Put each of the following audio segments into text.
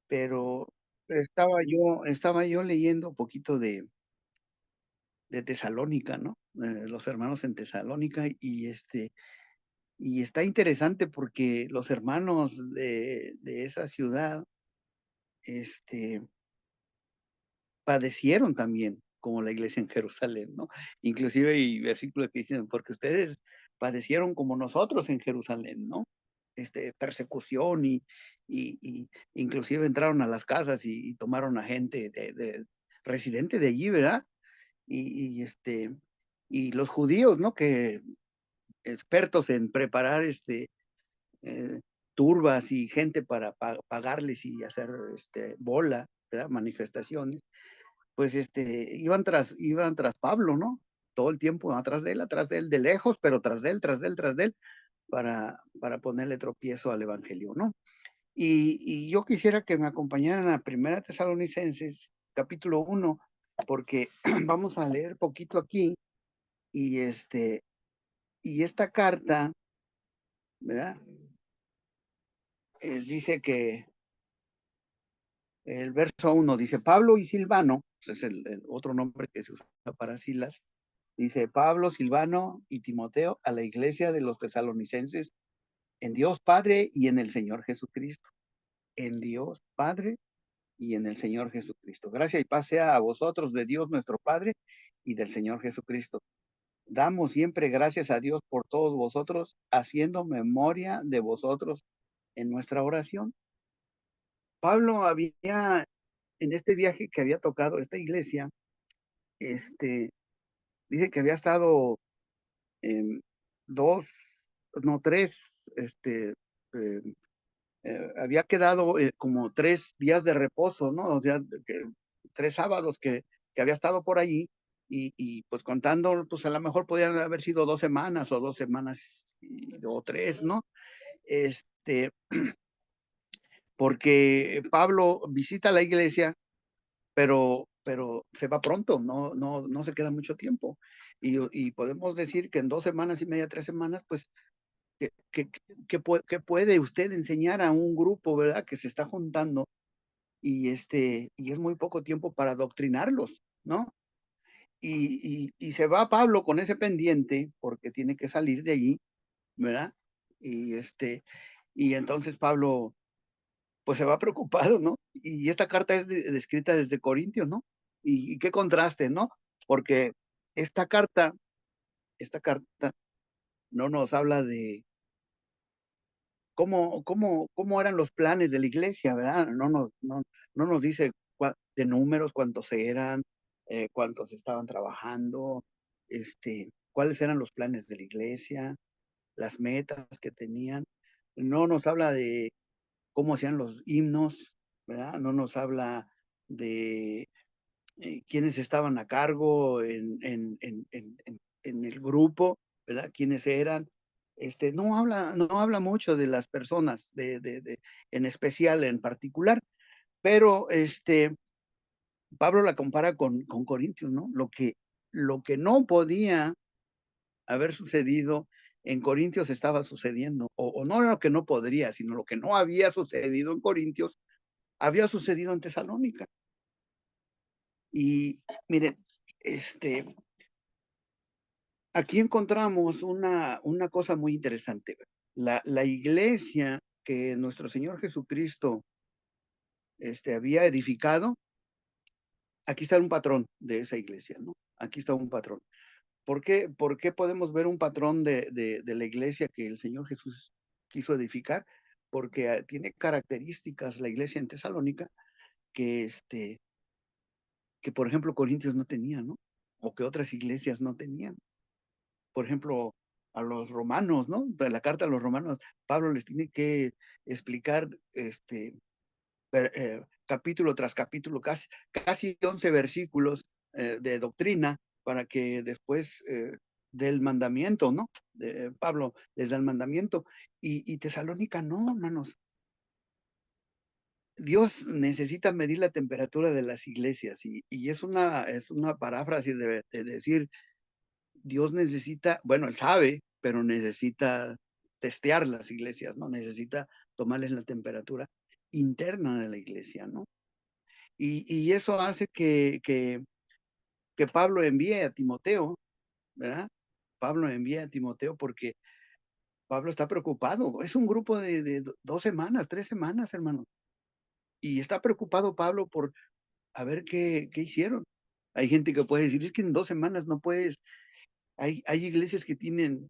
pero estaba yo leyendo un poquito de Tesalónica, ¿no? Los hermanos en Tesalónica, y está interesante porque los hermanos de esa ciudad, este, padecieron también, como la iglesia en Jerusalén, ¿no? Inclusive hay versículos que dicen: "Porque ustedes padecieron como nosotros en Jerusalén", ¿no? Persecución y inclusive entraron a las casas y tomaron a gente de residente de allí, ¿verdad? Y los judíos, ¿no? Que expertos en preparar, eh, turbas y gente para pagarles y hacer, bola, ¿verdad? Manifestaciones, pues, iban tras Pablo, ¿no? Todo el tiempo atrás de él, de lejos, pero tras de él, tras de él, tras de él, para ponerle tropiezo al evangelio, ¿no? Y yo quisiera que me acompañaran a Primera Tesalonicenses, capítulo 1, porque vamos a leer poquito aquí, y, y esta carta, ¿verdad? Dice que el verso 1 dice: "Pablo y Silvano", pues, es el otro nombre que se usa para Silas, dice: "Pablo, Silvano y Timoteo, a la iglesia de los tesalonicenses, en Dios Padre y en el Señor Jesucristo". En Dios Padre y en el Señor Jesucristo. Gracia y paz sea a vosotros de Dios nuestro Padre y del Señor Jesucristo. Damos siempre gracias a Dios por todos vosotros, haciendo memoria de vosotros en nuestra oración. Pablo había, en este viaje que había tocado esta iglesia, este, dice que había estado en 2, no 3, eh, había quedado, como 3 días de reposo, ¿no? O sea, que 3 sábados que había estado por allí, pues, contando, pues, a lo mejor podían haber sido 2 semanas, o 2 semanas o 3, ¿no? Este, porque Pablo visita la iglesia, pero se va pronto, no se queda mucho tiempo. Y podemos decir que en 2 semanas y media, 3 semanas, pues, ¿qué puede usted enseñar a un grupo, verdad, que se está juntando? Y es muy poco tiempo para adoctrinarlos, ¿no? Y se va Pablo con ese pendiente, porque tiene que salir de allí, ¿verdad? Y, y entonces Pablo, pues, se va preocupado, ¿no? Y esta carta es escrita desde Corintios, ¿no? Y qué contraste, ¿no? Porque esta carta esta carta no nos habla de cómo eran los planes de la iglesia, ¿verdad? No nos dice de números cuántos eran, cuántos estaban trabajando, cuáles eran los planes de la iglesia, las metas que tenían. No nos habla de cómo hacían los himnos, ¿verdad? No nos habla de, quiénes estaban a cargo en el grupo, ¿verdad? Quiénes eran. No habla mucho de las personas, en especial, en particular, pero, Pablo la compara con Corintios, ¿no? Lo que no podía haber sucedido en Corintios estaba sucediendo, o no lo que no podría, sino lo que no había sucedido en Corintios, había sucedido en Tesalónica. Y miren, este, aquí encontramos una cosa muy interesante. La iglesia que nuestro Señor Jesucristo, había edificado, aquí está un patrón de esa iglesia, ¿no? Aquí está un patrón. ¿Por qué podemos ver un patrón de la iglesia que el Señor Jesús quiso edificar? Porque, tiene características la iglesia en Tesalónica que, por ejemplo, Corintios no tenía, ¿no? O que otras iglesias no tenían. Por ejemplo, a los romanos, ¿no? De la carta a los romanos, Pablo les tiene que explicar, capítulo tras capítulo, casi 11 versículos, de doctrina para que después, dé el mandamiento, ¿no? Pablo les da el mandamiento. Y Tesalónica no, hermanos. Dios necesita medir la temperatura de las iglesias, y es una paráfrasis de decir, Dios necesita, bueno, él sabe, pero necesita testear las iglesias, ¿no? Necesita tomarles la temperatura. interna de la iglesia, ¿no? Y eso hace que Pablo envíe a Timoteo, ¿verdad? Pablo envía a Timoteo porque Pablo está preocupado. Es un grupo de 2 semanas, 3 semanas, hermano. Y está preocupado Pablo por a ver qué hicieron. Hay gente que puede decir, es que en 2 semanas no puedes. Hay iglesias que tienen,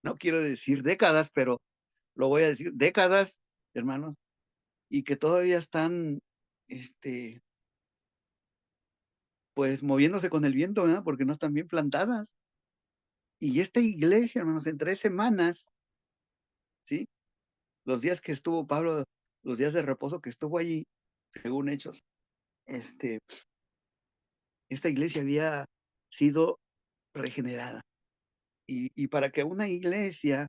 no quiero decir décadas, pero lo voy a decir, décadas, hermanos, y que todavía están, pues moviéndose con el viento, ¿verdad? Porque no están bien plantadas. Y esta iglesia, hermanos, en 3 semanas, ¿sí? Los días que estuvo Pablo, los días de reposo que estuvo allí, según Hechos, este, esta iglesia había sido regenerada. Y para que una iglesia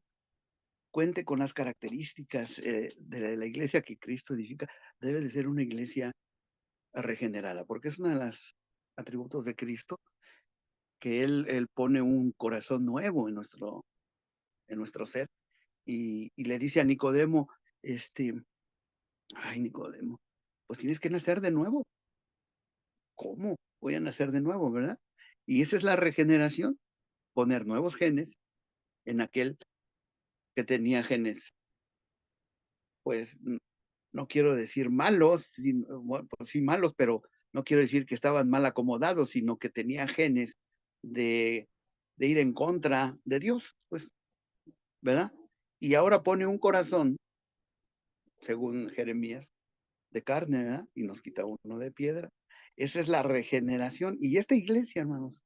cuente con las características de la iglesia que Cristo edifica, debe de ser una iglesia regenerada, porque es uno de los atributos de Cristo, que Él pone un corazón nuevo en nuestro ser, y le dice a Nicodemo, ay, Nicodemo, pues tienes que nacer de nuevo. ¿Cómo voy a nacer de nuevo, verdad? Y esa es la regeneración, poner nuevos genes en aquel que tenía genes, pues no quiero decir malos, bueno, pues sí malos, pero no quiero decir que estaban mal acomodados, sino que tenía genes de, de ir en contra de Dios, pues, ¿verdad? Y ahora pone un corazón, según Jeremías, de carne, ¿verdad? Y nos quita uno de piedra. Esa es la regeneración. Y esta iglesia, hermanos,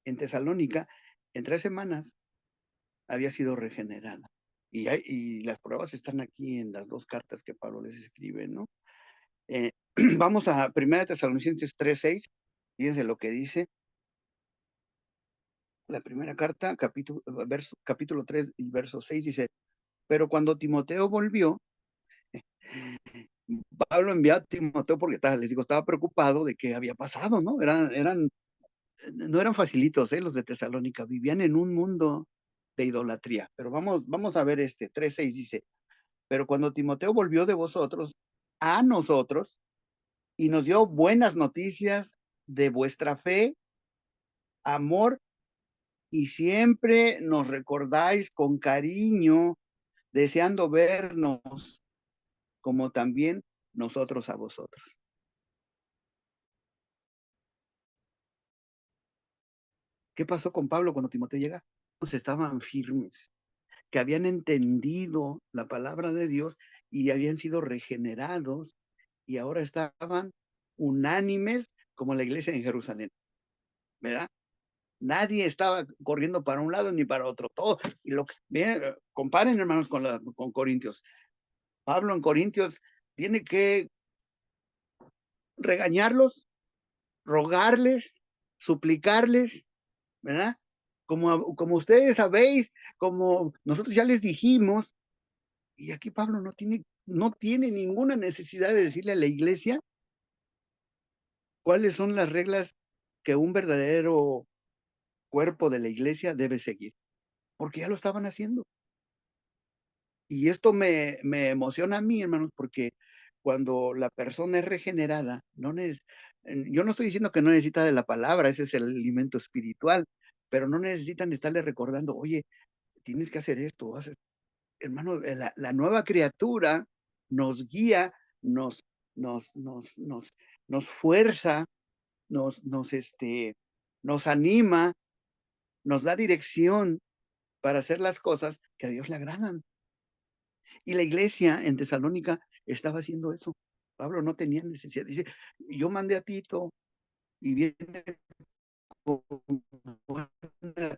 en Tesalónica, en 3 semanas, había sido regenerada. Y las pruebas están aquí en las 2 cartas que Pablo les escribe, ¿no? Eh, vamos a 1 Tesalonicenses 3:6. Fíjense lo que dice la primera carta, capítulo 3 y verso 6, dice, pero cuando Timoteo volvió, Pablo envió a Timoteo porque les digo, estaba preocupado de qué había pasado, ¿no? No eran facilitos, los de Tesalónica, vivían en un mundo de idolatría. Pero vamos a ver 3:6 dice, pero cuando Timoteo volvió de vosotros a nosotros y nos dio buenas noticias de vuestra fe, amor, y siempre nos recordáis con cariño, deseando vernos, como también nosotros a vosotros. ¿Qué pasó con Pablo cuando Timoteo llega? Pues estaban firmes, que habían entendido la palabra de Dios y habían sido regenerados y ahora estaban unánimes como la iglesia en Jerusalén, ¿verdad? Nadie estaba corriendo para un lado ni para otro. Todo, y comparen, hermanos, con Corintios. Pablo en Corintios tiene que regañarlos, rogarles, suplicarles, ¿verdad? Como ustedes sabéis, como nosotros ya les dijimos, y aquí Pablo no tiene ninguna necesidad de decirle a la iglesia cuáles son las reglas que un verdadero cuerpo de la iglesia debe seguir, porque ya lo estaban haciendo. Y esto me emociona a mí, hermanos, porque cuando la persona es regenerada, yo no estoy diciendo que no necesita de la palabra, ese es el alimento espiritual, pero no necesitan estarle recordando, oye, tienes que hacer esto, hermano, la nueva criatura nos guía, nos, nos, nos, nos, nos fuerza, nos anima, nos da dirección para hacer las cosas que a Dios le agradan. Y la iglesia en Tesalónica estaba haciendo eso. Pablo no tenía necesidad. Dice, yo mandé a Tito y viene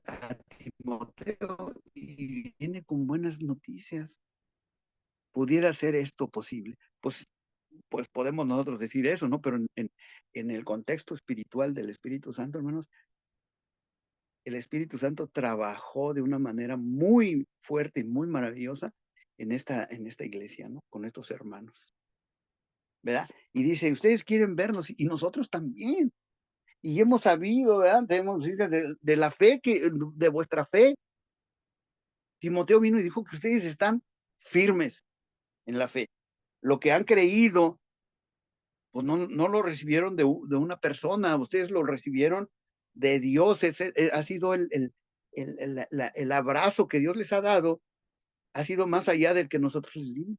a Timoteo y viene con buenas noticias. ¿Pudiera ser esto posible? Pues podemos nosotros decir eso, ¿no? Pero en el contexto espiritual del Espíritu Santo, hermanos, el Espíritu Santo trabajó de una manera muy fuerte y muy maravillosa en esta iglesia, ¿no? Con estos hermanos, ¿verdad? Y dice, ustedes quieren vernos y nosotros también. Y hemos sabido, ¿verdad? Dice, de la fe, de vuestra fe. Timoteo vino y dijo que ustedes están firmes en la fe. Lo que han creído, pues no lo recibieron de una persona, ustedes lo recibieron de Dios. Ese ha sido el abrazo que Dios les ha dado, ha sido más allá del que nosotros les dimos,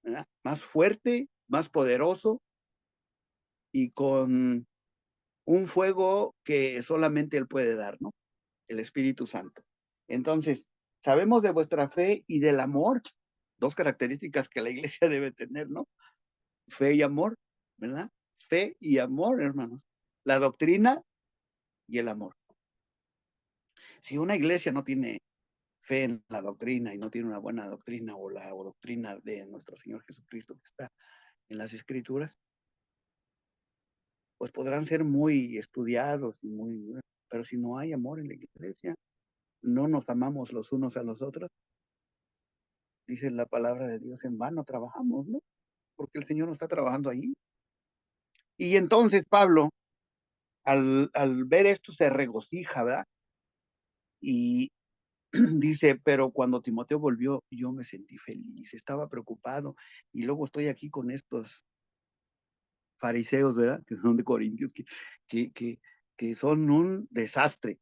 ¿verdad? Más fuerte, más poderoso y con un fuego que solamente Él puede dar, ¿no? El Espíritu Santo. Entonces, sabemos de vuestra fe y del amor, dos características que la iglesia debe tener, ¿no? Fe y amor, ¿verdad? Fe y amor, hermanos. La doctrina y el amor. Si una iglesia no tiene fe en la doctrina y no tiene una buena doctrina o la doctrina de nuestro Señor Jesucristo que está en las Escrituras, pues podrán ser muy estudiados y muy, pero si no hay amor en la iglesia, no nos amamos los unos a los otros, dice la palabra de Dios, en vano trabajamos, ¿no? Porque el Señor no está trabajando ahí. Y entonces Pablo, al ver esto, se regocija, ¿verdad? Y dice, pero cuando Timoteo volvió, yo me sentí feliz, estaba preocupado, y luego estoy aquí con estos fariseos, ¿verdad? Que son de Corintios, que, que, que son un desastre,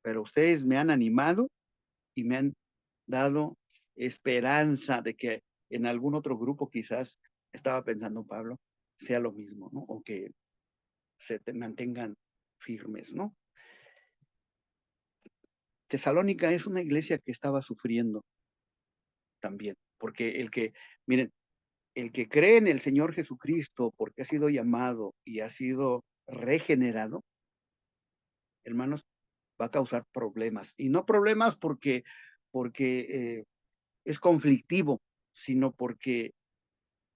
pero ustedes me han animado y me han dado esperanza de que en algún otro grupo quizás estaba pensando Pablo, sea lo mismo, ¿no? O que se mantengan firmes, ¿no? Tesalónica es una iglesia que estaba sufriendo también, porque miren, el que cree en el Señor Jesucristo porque ha sido llamado y ha sido regenerado, hermanos, va a causar problemas. Y no problemas porque es conflictivo, sino porque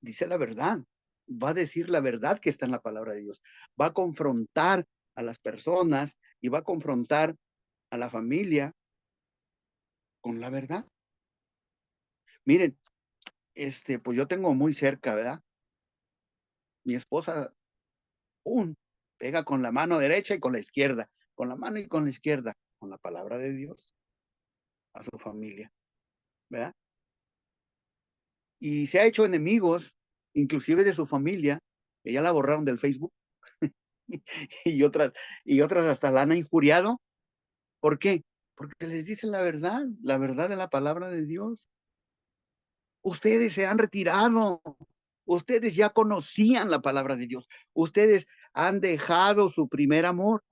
dice la verdad, va a decir la verdad que está en la palabra de Dios, va a confrontar a las personas y va a confrontar a la familia con la verdad. Miren, pues yo tengo muy cerca, ¿verdad? Mi esposa, pega con la mano derecha y con la izquierda, con la mano y con la izquierda, con la palabra de Dios a su familia, ¿verdad? Y se ha hecho enemigos, inclusive de su familia, que ya la borraron del Facebook, y otras hasta la han injuriado. ¿Por qué? Porque les dicen la verdad de la palabra de Dios. Ustedes se han retirado, ustedes ya conocían la palabra de Dios, ustedes han dejado su primer amor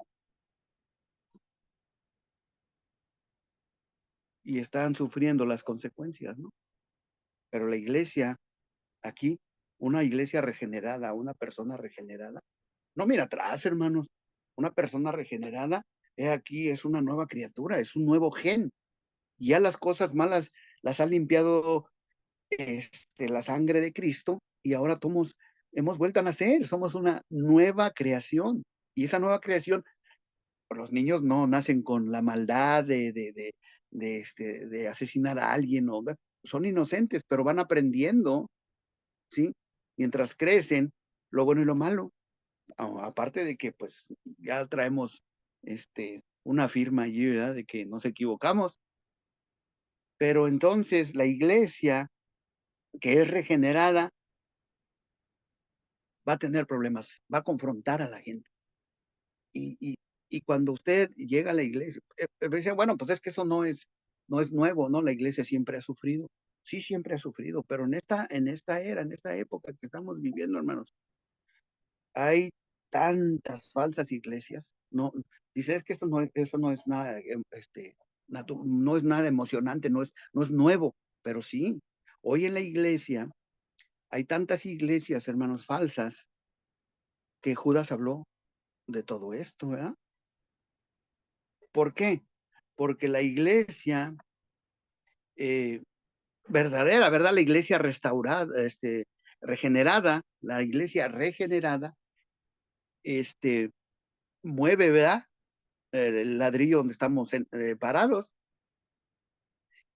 y están sufriendo las consecuencias, ¿no? Pero la iglesia, aquí, una iglesia regenerada, una persona regenerada, no mira atrás, hermanos, una persona regenerada, aquí es una nueva criatura, es un nuevo gen. Y ya las cosas malas las ha limpiado la sangre de Cristo y ahora hemos vuelto a nacer, somos una nueva creación. Y esa nueva creación, pues, los niños no nacen con la maldad de asesinar a alguien, o son inocentes, pero van aprendiendo, ¿sí? Mientras crecen, lo bueno y lo malo. Aparte de que, pues, ya traemos una firma allí, ¿verdad? De que nos equivocamos. Pero entonces la iglesia que es regenerada va a tener problemas, va a confrontar a la gente. Y, y, y cuando usted llega a la iglesia, dice, bueno, pues es que eso no es nuevo, ¿no? La iglesia siempre ha sufrido. Sí, siempre ha sufrido, pero en esta era, en esta época que estamos viviendo, hermanos, hay tantas falsas iglesias. No, dice, es que eso no es nada, no es nada emocionante, no es nuevo, pero sí, hoy en la iglesia hay tantas iglesias, hermanos, falsas, que Judas habló de todo esto, ¿verdad? ¿Por qué? Porque la iglesia verdadera, ¿verdad? La iglesia restaurada, regenerada, la iglesia regenerada, mueve, ¿verdad? El ladrillo donde estamos parados.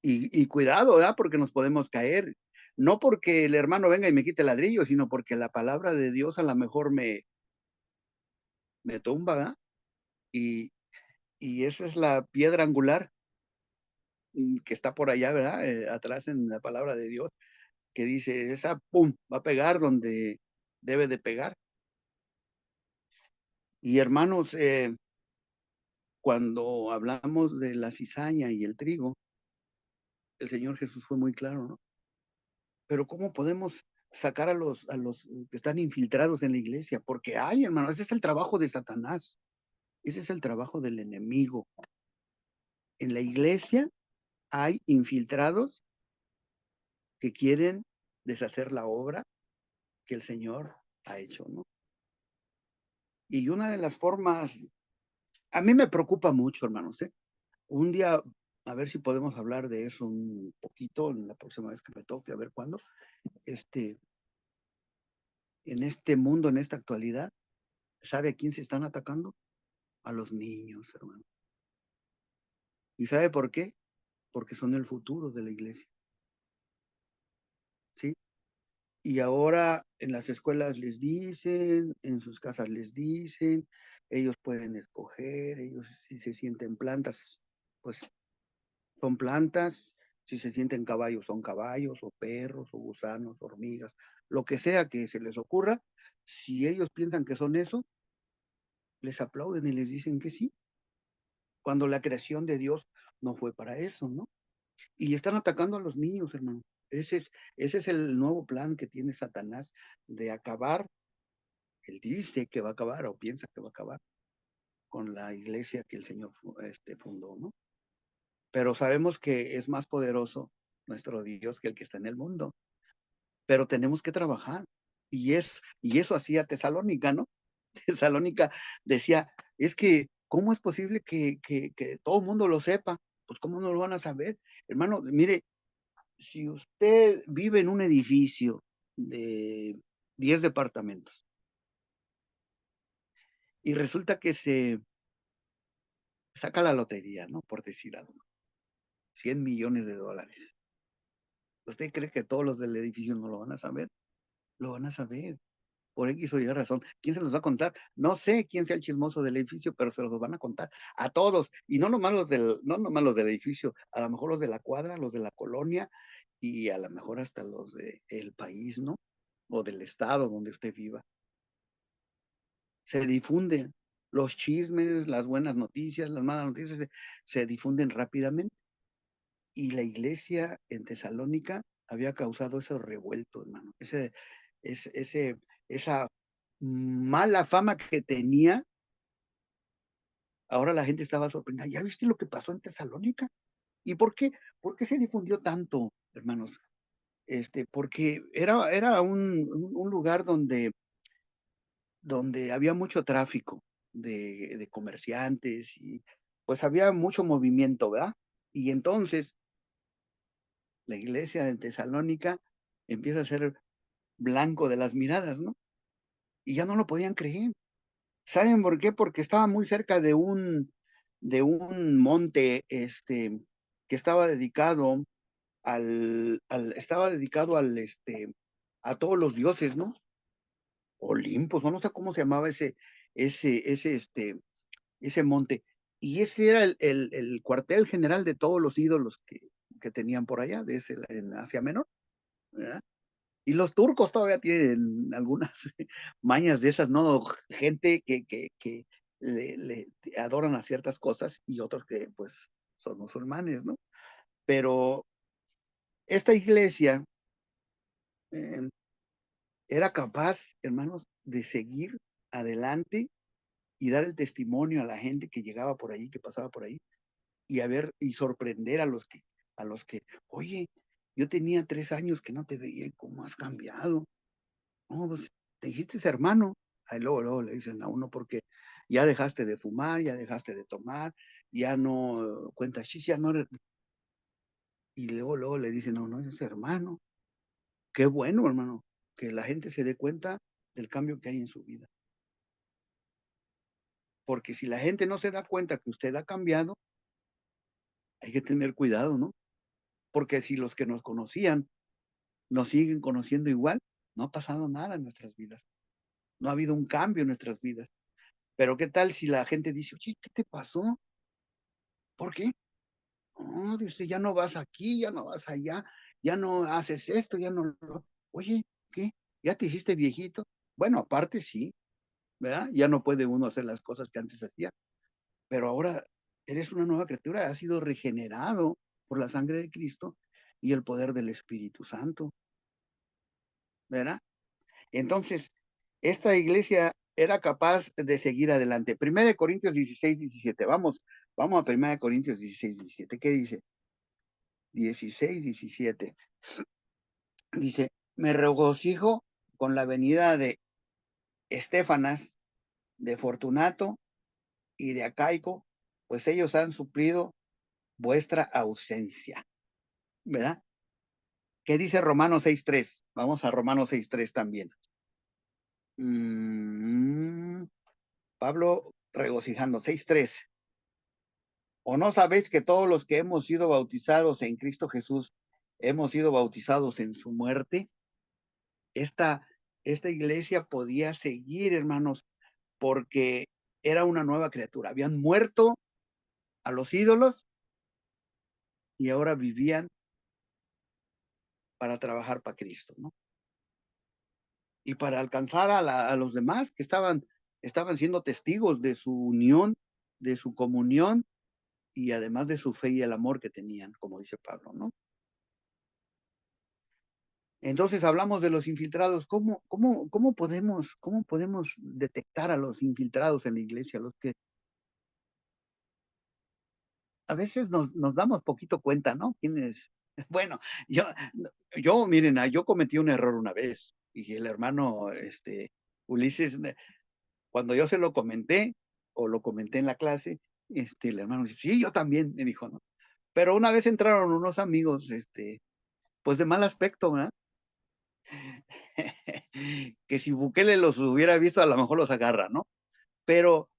Y cuidado, ¿verdad? Porque nos podemos caer. No porque el hermano venga y me quite el ladrillo, sino porque la palabra de Dios a lo mejor me tumba, ¿verdad? Y esa es la piedra angular que está por allá, ¿verdad? Atrás en la palabra de Dios. que dice, esa, pum, va a pegar donde debe de pegar. Y hermanos, cuando hablamos de la cizaña y el trigo, el Señor Jesús fue muy claro, ¿no? Pero ¿cómo podemos sacar a los que están infiltrados en la iglesia? Porque hay, hermano, ese es el trabajo de Satanás, ese es el trabajo del enemigo. En la iglesia hay infiltrados que quieren deshacer la obra que el Señor ha hecho, ¿no? Y una de las formas, a mí me preocupa mucho, hermanos, ¿eh? Un día, a ver si podemos hablar de eso un poquito en la próxima vez que me toque, a ver cuándo. En este mundo, en esta actualidad, ¿sabe a quién se están atacando? A los niños, hermano. ¿Y sabe por qué? Porque son el futuro de la iglesia, ¿sí? Y ahora en las escuelas les dicen, en sus casas les dicen, ellos pueden escoger, ellos si se sienten plantas, pues son plantas, si se sienten caballos son caballos, o perros, o gusanos, hormigas, lo que sea que se les ocurra, si ellos piensan que son eso, les aplauden y les dicen que sí, cuando la creación de Dios no fue para eso, ¿no? Y están atacando a los niños, hermano. Ese es el nuevo plan que tiene Satanás de acabar. Él dice que va a acabar o piensa que va a acabar con la iglesia que el Señor fundó, ¿no? Pero sabemos que es más poderoso nuestro Dios que el que está en el mundo. Pero tenemos que trabajar. Y eso hacía Tesalónica, ¿no? Tesalónica decía, es que, ¿cómo es posible que todo el mundo lo sepa? Pues, ¿cómo no lo van a saber? Hermano, mire, si usted vive en un edificio de 10 departamentos y resulta que se saca la lotería, ¿no? Por decir algo, $100 millones. ¿Usted cree que todos los del edificio no lo van a saber? Lo van a saber, por X o Y razón. ¿Quién se los va a contar? No sé quién sea el chismoso del edificio, pero se los van a contar a todos. Y no nomás los del edificio, a lo mejor los de la cuadra, los de la colonia y a lo mejor hasta los del país, ¿no? O del estado donde usted viva. Se difunden los chismes, las buenas noticias, las malas noticias, se difunden rápidamente. Y la iglesia en Tesalónica había causado ese revuelto, hermano, esa mala fama que tenía. Ahora la gente estaba sorprendida. ¿Ya viste lo que pasó en Tesalónica? ¿Y por qué? ¿Por qué se difundió tanto, hermanos? Porque era un lugar donde había mucho tráfico de comerciantes y pues había mucho movimiento, ¿verdad? Y entonces la iglesia de Tesalónica empieza a ser blanco de las miradas, ¿no? Y ya no lo podían creer. ¿Saben por qué? Porque estaba muy cerca de un monte, que estaba dedicado estaba dedicado a todos los dioses, ¿no? Olimpos, no sé cómo se llamaba ese, ese, este, ese monte. Y ese era el cuartel general de todos los ídolos que tenían por allá, en Asia Menor, ¿verdad? Y los turcos todavía tienen algunas mañas de esas, ¿no? Gente que le adoran a ciertas cosas y otros que pues son musulmanes, ¿no? Pero esta iglesia eh, era capaz, hermanos, de seguir adelante y dar el testimonio a la gente que llegaba por ahí, que pasaba por ahí, y sorprender a los que, oye, yo tenía 3 años que no te veía y cómo has cambiado. No, pues te hiciste hermano. Ahí luego le dicen a uno porque ya dejaste de fumar, ya dejaste de tomar, ya no cuentas chis, ya no eres. Y luego le dicen, no, no es hermano. Qué bueno, hermano, que la gente se dé cuenta del cambio que hay en su vida. Porque si la gente no se da cuenta que usted ha cambiado, hay que tener cuidado, ¿no? Porque si los que nos conocían nos siguen conociendo igual, no ha pasado nada en nuestras vidas. No ha habido un cambio en nuestras vidas. Pero ¿qué tal si la gente dice, oye, ¿qué te pasó? ¿Por qué? No, dice, ya no vas aquí, ya no vas allá. ya no haces esto, ya no, oye, ¿qué? ¿Ya te hiciste viejito? Bueno, aparte sí, ¿verdad? Ya no puede uno hacer las cosas que antes hacía, pero ahora eres una nueva criatura, has sido regenerado por la sangre de Cristo y el poder del Espíritu Santo, ¿verdad? Entonces, esta iglesia era capaz de seguir adelante. 1 Corintios 16, 17. Vamos a 1 Corintios 16, 17. ¿Qué dice? 16, 17. Dice, me regocijo con la venida de Estéfanas, de Fortunato y de Acaico, pues ellos han suplido vuestra ausencia, ¿verdad? ¿Qué dice Romanos 6:3? Vamos a Romanos 6:3 también. Pablo regocijando, 6:3. ¿O no sabéis que todos los que hemos sido bautizados en Cristo Jesús hemos sido bautizados en su muerte? Esta iglesia podía seguir, hermanos, porque era una nueva criatura. Habían muerto a los ídolos y ahora vivían para trabajar para Cristo, ¿no? Y para alcanzar a los demás que estaban siendo testigos de su unión, de su comunión y además de su fe y el amor que tenían, como dice Pablo, ¿no? Entonces hablamos de los infiltrados. ¿Cómo podemos detectar a los infiltrados en la iglesia? Los que a veces nos damos poquito cuenta, ¿no? ¿Quiénes? Bueno, miren, yo cometí un error una vez y el hermano Ulises, cuando yo se lo comenté o lo comenté en la clase, el hermano dice, sí, yo también, me dijo, ¿no? Pero una vez entraron unos amigos, pues de mal aspecto, ¿verdad? Que si Bukele los hubiera visto, a lo mejor los agarra, ¿no? Pero,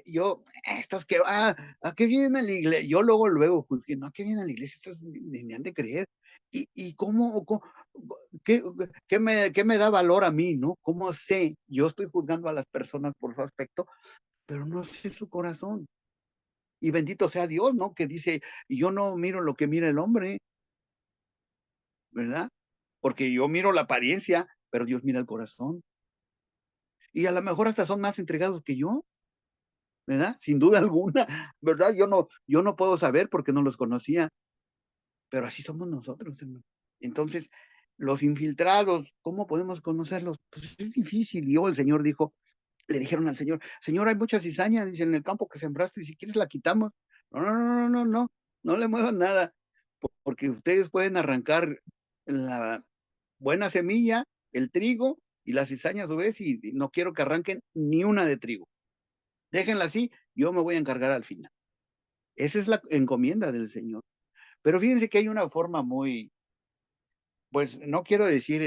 yo, estos que, ¿a qué vienen a la iglesia? Yo luego, pues, no, ¿a qué vienen a la iglesia? Estos ni han de creer. ¿Y qué me da valor a mí, no? ¿Cómo sé? Yo estoy juzgando a las personas por su aspecto, pero no sé su corazón. Y bendito sea Dios, ¿no? Que dice, yo no miro lo que mira el hombre, ¿verdad? Porque yo miro la apariencia, pero Dios mira el corazón. Y a lo mejor hasta son más entregados que yo, ¿verdad? Sin duda alguna, ¿verdad? Yo no puedo saber porque no los conocía, pero así somos nosotros, hermano. Entonces, los infiltrados, ¿cómo podemos conocerlos? Pues es difícil. Y el Señor dijo, le dijeron al Señor, Señor, hay mucha cizaña, dice, en el campo que sembraste, y si quieres la quitamos. No, no, no, no, no, no, no le muevan nada, porque ustedes pueden arrancar la buena semilla, el trigo y la cizaña a su vez, y no quiero que arranquen ni una de trigo. Déjenla así, yo me voy a encargar al final. Esa es la encomienda del Señor. Pero fíjense que hay una forma muy, pues no quiero decir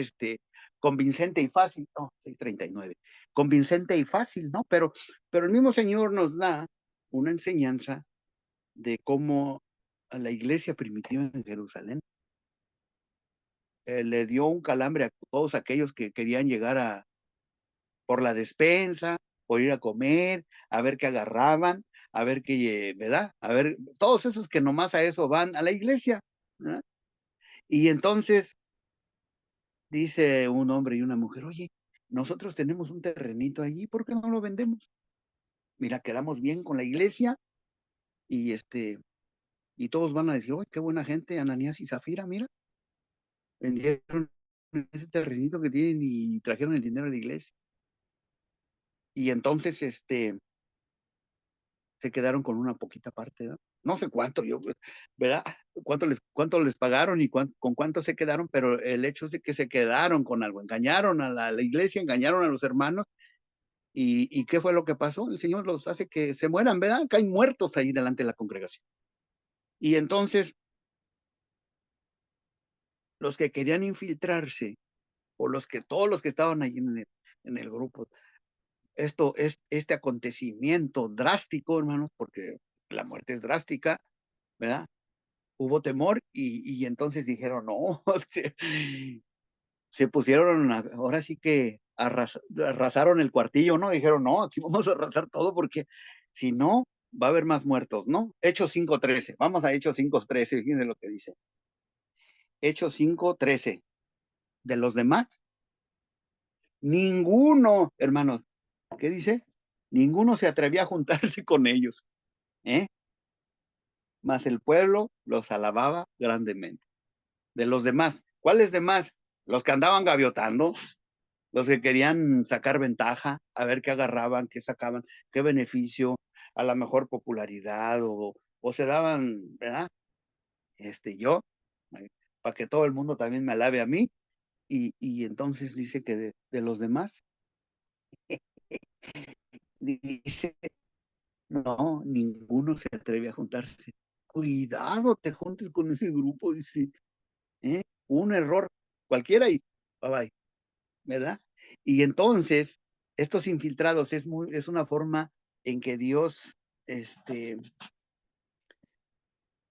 convincente y fácil, no, 6:39, convincente y fácil, ¿no? Pero el mismo Señor nos da una enseñanza de cómo a la iglesia primitiva en Jerusalén le dio un calambre a todos aquellos que querían llegar por la despensa, por ir a comer, a ver qué agarraban, a ver qué, ¿verdad? A ver, todos esos que nomás a eso van a la iglesia, ¿verdad? Y entonces dice un hombre y una mujer, oye, nosotros tenemos un terrenito allí, ¿por qué no lo vendemos? Mira, quedamos bien con la iglesia y y todos van a decir, oye, qué buena gente, Ananías y Zafira, mira, vendieron ese terrenito que tienen y trajeron el dinero a la iglesia. Y entonces, se quedaron con una poquita parte, ¿no? No sé cuánto, ¿verdad? Cuánto les pagaron y con cuánto se quedaron, pero el hecho es de que se quedaron con algo, engañaron a la iglesia, engañaron a los hermanos, y ¿qué fue lo que pasó? El Señor los hace que se mueran, ¿verdad? Caen muertos ahí delante de la congregación. Y entonces, los que querían infiltrarse, o todos los que estaban ahí en el grupo, este acontecimiento drástico, hermanos, porque la muerte es drástica, ¿verdad? Hubo temor y entonces dijeron, no, se pusieron, ahora sí que arrasaron el cuartillo, ¿no? Dijeron, no, aquí vamos a arrasar todo porque si no, va a haber más muertos, ¿no? Hechos 5:13, vamos a Hechos 5:13, fíjense lo que dice. Hechos 5:13. De los demás, ninguno, hermanos, ¿qué dice? Ninguno se atrevía a juntarse con ellos, ¿eh? Mas el pueblo los alababa grandemente. De los demás, ¿cuáles demás? Los que andaban gaviotando, los que querían sacar ventaja, a ver qué agarraban, qué sacaban, qué beneficio, a la mejor popularidad o se daban, ¿verdad? Yo, para que todo el mundo también me alabe a mí. Y entonces dice que de los demás, dice, no, ninguno se atreve a juntarse. Cuidado, te juntes con ese grupo, dice, ¿eh? Un error cualquiera y bye bye, ¿verdad? Y entonces, estos infiltrados es una forma en que Dios,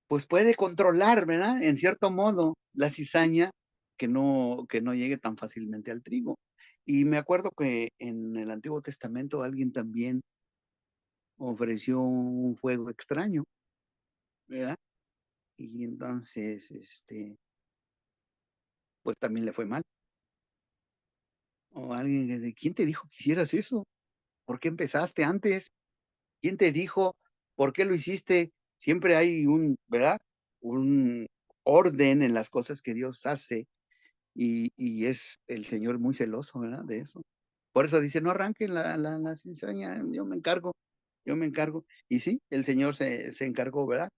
pues puede controlar, ¿verdad? En cierto modo, la cizaña que no llegue tan fácilmente al trigo. Y me acuerdo que en el Antiguo Testamento alguien también ofreció un fuego extraño, ¿verdad? Y entonces, pues también le fue mal. O alguien de, ¿quién te dijo que hicieras eso? ¿Por qué empezaste antes? ¿Quién te dijo? ¿Por qué lo hiciste? Siempre hay ¿verdad? Un orden en las cosas que Dios hace y es el Señor muy celoso, ¿verdad? De eso. Por eso dice, no arranquen la cizaña, yo me encargo. Y sí, el Señor se encargó, ¿verdad?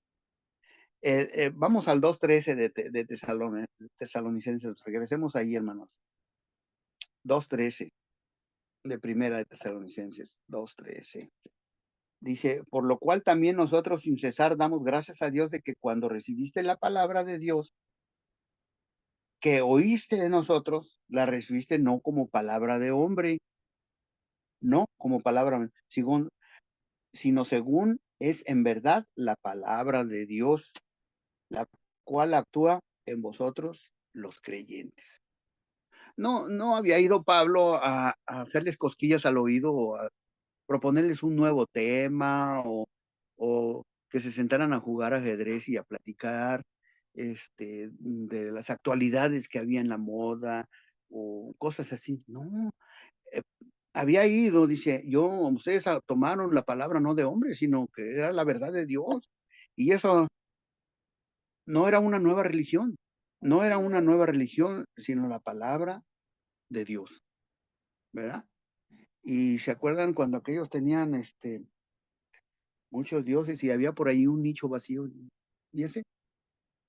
Vamos al 2:13 de Tesalonicenses, regresemos ahí, hermanos. 2:13 de Primera de Tesalonicenses, 2:13. Dice, por lo cual también nosotros sin cesar damos gracias a Dios de que cuando recibiste la palabra de Dios, que oíste de nosotros, la recibiste no como palabra de hombre, no como palabra, sino según es en verdad la palabra de Dios, la cual actúa en vosotros los creyentes. No había ido Pablo a hacerles cosquillas al oído o a proponerles un nuevo tema o que se sentaran a jugar ajedrez y a platicar de las actualidades que había en la moda o cosas así. No, eh, había ido, dice, ustedes tomaron la palabra no de hombre, sino que era la verdad de Dios. Y eso no era una nueva religión, no era una nueva religión, sino la palabra de Dios, ¿verdad? Y se acuerdan cuando aquellos tenían muchos dioses y había por ahí un nicho vacío. ¿Y ese?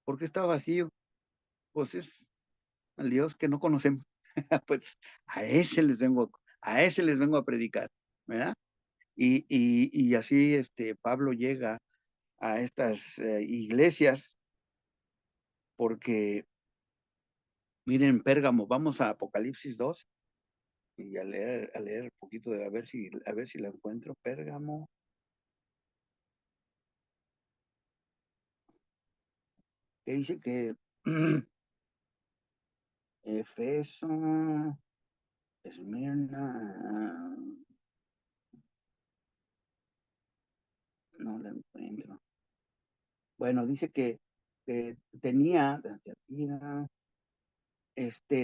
¿Por qué está vacío? Pues es el Dios que no conocemos. Pues a ese les vengo a predicar, ¿verdad? Y así Pablo llega a estas iglesias porque, miren, Pérgamo, vamos a Apocalipsis 2 y a leer un poquito a ver si la encuentro. Pérgamo, que dice que Efeso, Esmirna, no la encuentro. Bueno, dice que tenía,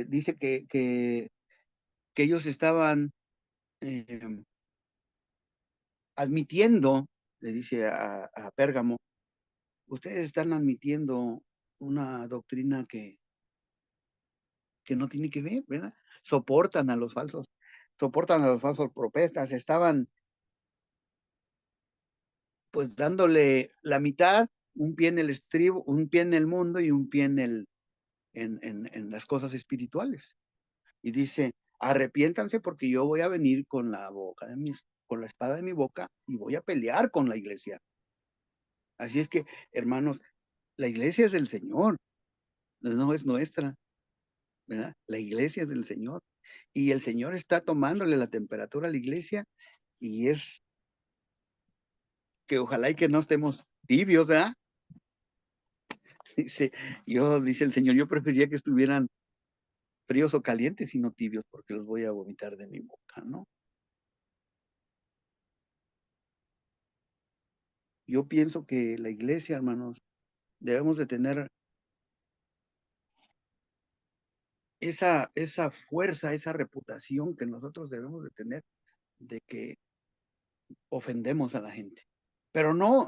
dice que ellos estaban eh, admitiendo, le dice a Pérgamo, ustedes están admitiendo una doctrina que no tiene que ver, ¿verdad? Soportan a los falsos profetas, estaban pues dándole la mitad, un pie en el estribo, un pie en el mundo y un pie en las cosas espirituales. Y dice, arrepiéntanse porque yo voy a venir con la espada de mi boca y voy a pelear con la iglesia. Así es que, hermanos, la iglesia es del Señor, no es nuestra, ¿verdad? La iglesia es del Señor. Y el Señor está tomándole la temperatura a la iglesia y es que ojalá y que no estemos tibios, ¿verdad? Dice, dice el Señor, yo preferiría que estuvieran fríos o calientes y no tibios porque los voy a vomitar de mi boca, ¿no? Yo pienso que la iglesia, hermanos, debemos de tener esa fuerza, esa reputación que nosotros debemos de tener de que ofendemos a la gente. Pero no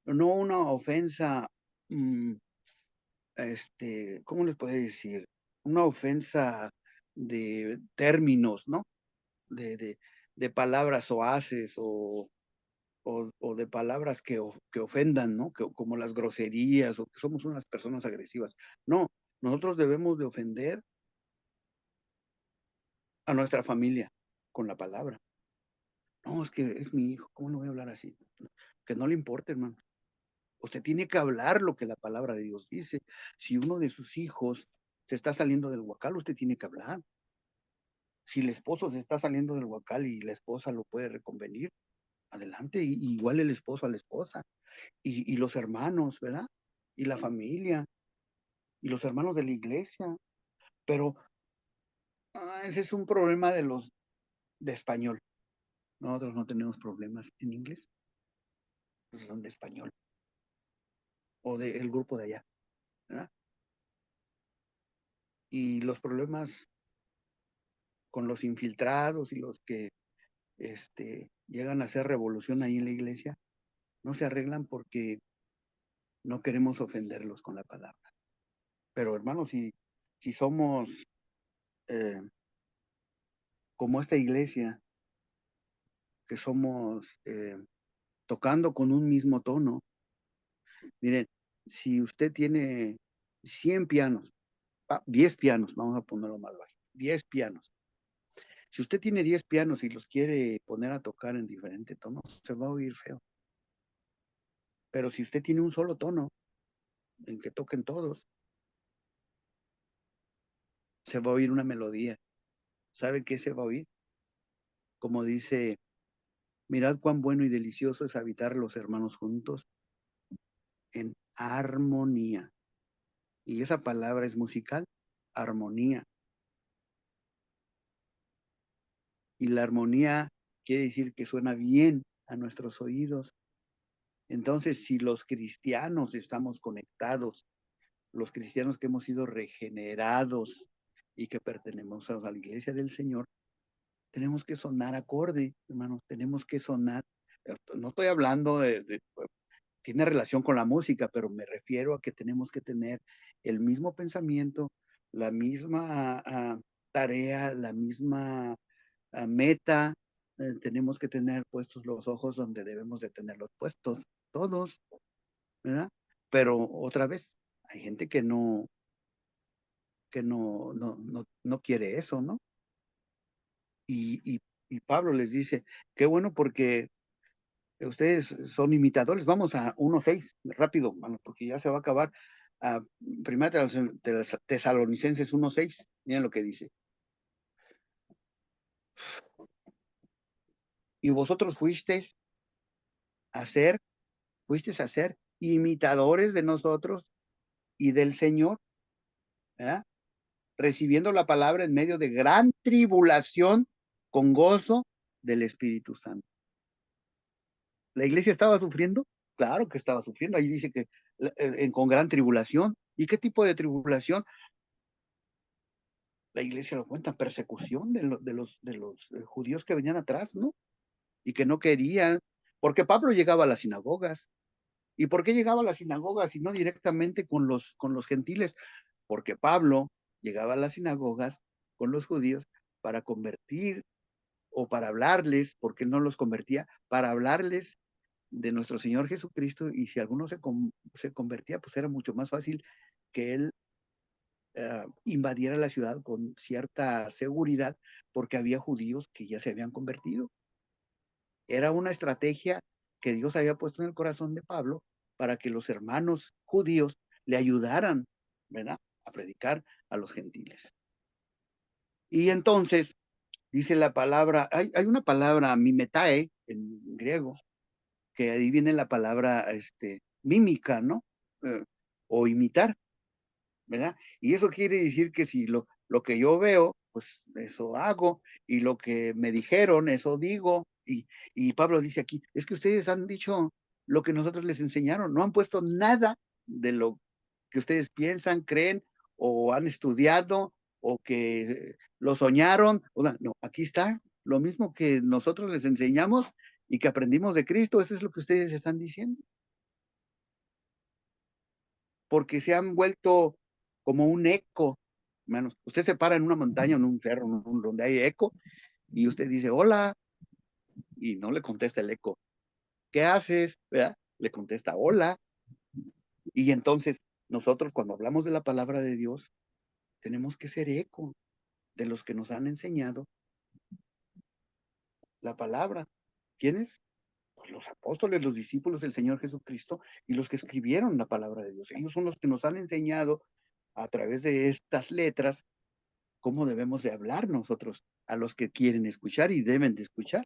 una ofensa, ¿cómo les puedo decir? Una ofensa de términos, ¿no? De, de, de palabras soeces o de palabras que ofendan, ¿no? Como las groserías o que somos unas personas agresivas. No, nosotros debemos de ofender a nuestra familia con la palabra. No, es que es mi hijo, ¿cómo no voy a hablar así? Que no le importe, hermano. Usted tiene que hablar lo que la palabra de Dios dice. Si uno de sus hijos se está saliendo del huacal, usted tiene que hablar. Si el esposo se está saliendo del huacal y la esposa lo puede reconvenir, adelante, igual el esposo a la esposa, y los hermanos, ¿verdad? Y la familia, y los hermanos de la iglesia. Pero ese es un problema de español. Nosotros no tenemos problemas en inglés, son de español, o del grupo de allá, ¿verdad? Y los problemas con los infiltrados y los que llegan a hacer revolución ahí en la iglesia, no se arreglan porque no queremos ofenderlos con la palabra. Pero hermanos, si somos eh, como esta iglesia, que somos tocando con un mismo tono, miren, si usted tiene 100 pianos, 10 pianos, vamos a ponerlo más bajo, 10 pianos. Si usted tiene 10 pianos y los quiere poner a tocar en diferente tono, se va a oír feo. Pero si usted tiene un solo tono en que toquen todos, se va a oír una melodía. ¿Sabe qué se va a oír? Como dice, mirad cuán bueno y delicioso es habitar los hermanos juntos en armonía. Y esa palabra es musical, armonía. Y la armonía quiere decir que suena bien a nuestros oídos. Entonces, si los cristianos estamos conectados, los cristianos que hemos sido regenerados y que pertenecemos a la iglesia del Señor, tenemos que sonar acorde, hermanos, tenemos que sonar. No estoy hablando tiene relación con la música, pero me refiero a que tenemos que tener el mismo pensamiento, la misma tarea, la misma meta. Tenemos que tener puestos los ojos donde debemos de tenerlos puestos, todos, ¿verdad? Pero otra vez, hay gente que no quiere eso, ¿no? Y, y, y Pablo les dice, qué bueno porque ustedes son imitadores. Vamos a 1:6, rápido, mano, porque ya se va a acabar. Primera Tesalonicenses 1:6, miren lo que dice. Y vosotros fuisteis a ser imitadores de nosotros y del Señor, ¿verdad? Recibiendo la palabra en medio de gran tribulación con gozo del Espíritu Santo. ¿La iglesia estaba sufriendo? Claro que estaba sufriendo. Ahí dice que con gran tribulación. ¿Y qué tipo de tribulación? La iglesia lo cuenta, persecución de los judíos que venían atrás, ¿no? Y que no querían, porque Pablo llegaba a las sinagogas. ¿Y por qué llegaba a las sinagogas y no directamente con los gentiles? Porque Pablo llegaba a las sinagogas con los judíos para convertir o para hablarles, porque él no los convertía, para hablarles de nuestro Señor Jesucristo, y si alguno se convertía, pues era mucho más fácil que él invadiera la ciudad con cierta seguridad, porque había judíos que ya se habían convertido. Era una estrategia que Dios había puesto en el corazón de Pablo para que los hermanos judíos le ayudaran, ¿verdad?, a predicar a los gentiles. Y entonces dice la palabra, hay una palabra mimetae en griego, que ahí viene la palabra mímica, ¿no? O imitar, ¿verdad? Y eso quiere decir que si lo que yo veo, pues eso hago, y lo que me dijeron, eso digo. Y Pablo dice aquí, es que ustedes han dicho lo que nosotros les enseñaron, no han puesto nada de lo que ustedes piensan, creen o han estudiado, o que lo soñaron. No, aquí está lo mismo que nosotros les enseñamos y que aprendimos de Cristo. Eso es lo que ustedes están diciendo. Porque se han vuelto como un eco. Hermanos, usted se para en una montaña, en un cerro, donde hay eco, y usted dice, hola, y no le contesta el eco. ¿Qué haces? ¿Verdad? Le contesta, hola. Y entonces, nosotros cuando hablamos de la palabra de Dios, tenemos que ser eco de los que nos han enseñado la palabra. ¿Quiénes? Pues los apóstoles, los discípulos del Señor Jesucristo y los que escribieron la palabra de Dios. Ellos son los que nos han enseñado a través de estas letras cómo debemos de hablar nosotros a los que quieren escuchar y deben de escuchar.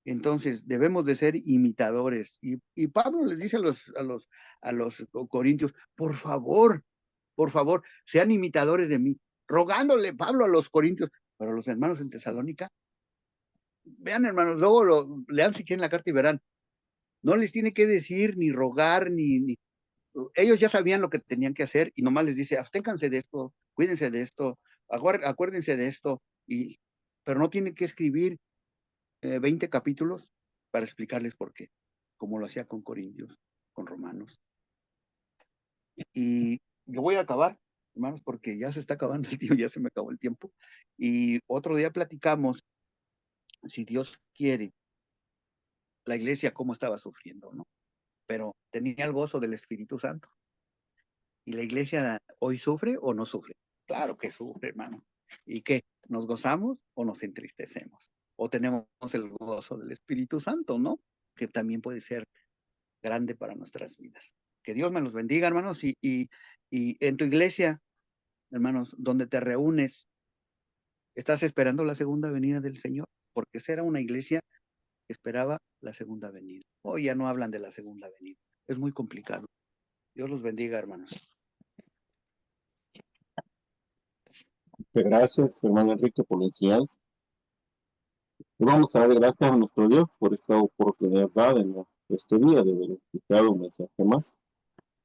Entonces, debemos de ser imitadores. Y Pablo les dice a los corintios, por favor, sean imitadores de mí. Rogándole Pablo a los corintios, pero los hermanos en Tesalónica, vean hermanos, luego lean si quieren la carta y verán, no les tiene que decir, ni rogar, ellos ya sabían lo que tenían que hacer y nomás les dice, absténganse de esto, cuídense de esto, acuérdense de esto, pero no tienen que escribir 20 capítulos para explicarles por qué, como lo hacía con Corintios, con Romanos. Y yo voy a acabar, hermanos, porque ya se está acabando el tiempo, ya se me acabó el tiempo. Y otro día platicamos, si Dios quiere, la iglesia cómo estaba sufriendo, ¿no? Pero tenía el gozo del Espíritu Santo. ¿Y la iglesia hoy sufre o no sufre? Claro que sufre, hermano. ¿Y qué? ¿Nos gozamos o nos entristecemos? O tenemos el gozo del Espíritu Santo, ¿no? Que también puede ser grande para nuestras vidas. Que Dios me los bendiga, hermanos, y en tu iglesia, hermanos, donde te reúnes, ¿estás esperando la segunda venida del Señor? Porque esa era una iglesia que esperaba la segunda venida. Hoy ya no hablan de la segunda venida. Es muy complicado. Dios los bendiga, hermanos. Gracias, hermano Enrique, por la enseñanza. Y vamos a dar gracias a nuestro Dios por esta oportunidad dada en este día de haber escuchado un mensaje más.